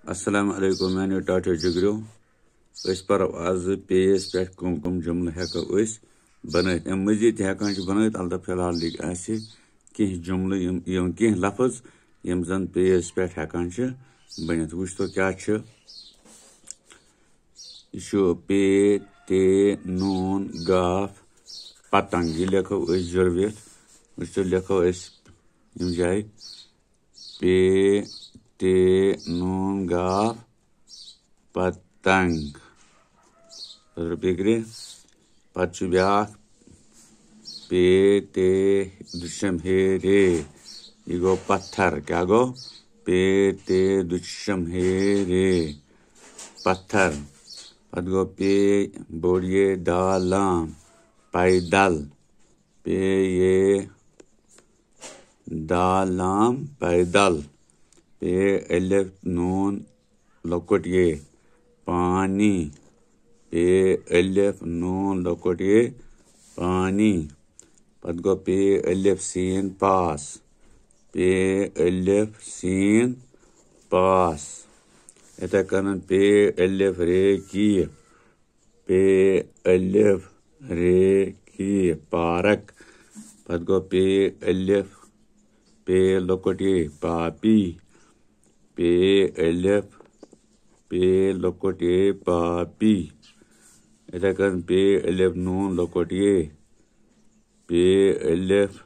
अस्सलाम वालेकुम मैंने टाटा जिगरो पर आज पेस पे कम जुमल हेको बन मजीद हेकान बन अलबत्ता फिलहाल कह जुमल कह लफज यम जन पेस पे हेकान बन वो तो क्या पे ते नून गाफ पतंग यह लिखो जुर्वित वो तो लिखो यम जाए पे ते नून गाफ पतंग बेग्रे पत ब्या पे ते दुशम हे रे यह गो पत्थर क्या गो पे ते दुशम हे रे पत्थर पत गो पे बोड़िए दालाम पैदल पे ये दालाम पैदल पे अलिफ नून लकुट ये पानी पे अलिफ नून लकुट ये पानी पत गो पे अलिफ सीन पास पे अलिफ सीन पास इथे कन पे अलिफ रे की पे अलिफ रे की पारक पत गो पे अलिफ पे लकुट ये पापी पे अलिफ पे लकुट ये पापी इथे कन पे अलिफ नून लकुट ये पे अलिफ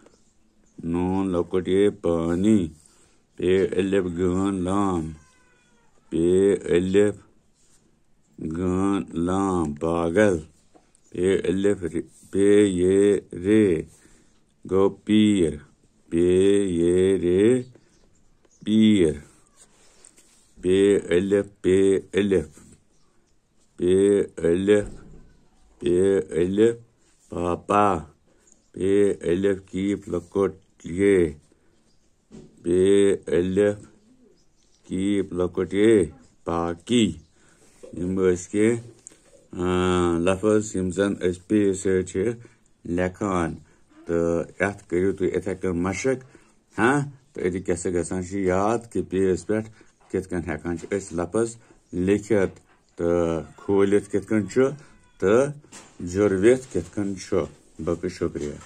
नून लकुट ये पानी पे अलिफ गन लाम पे अलिफ गन लाम पागल पे अलिफ पे ये रे गो पीर पे ये रे पीर पे अलिफ पे अलिफ पे अलिफ पापा पे अलिफ कीप लकुट ये पे अलिफ कीप लकुट ये पाकी यम के लफज यम जन पे लेखान तो अत करो तुम इथे कन मशक हाँ तो ये कैसे गसान याद कि पेस पे कित हेकान लफज लिखित तो खोलित कित तो जुर्वित कित बक शुक्रिया।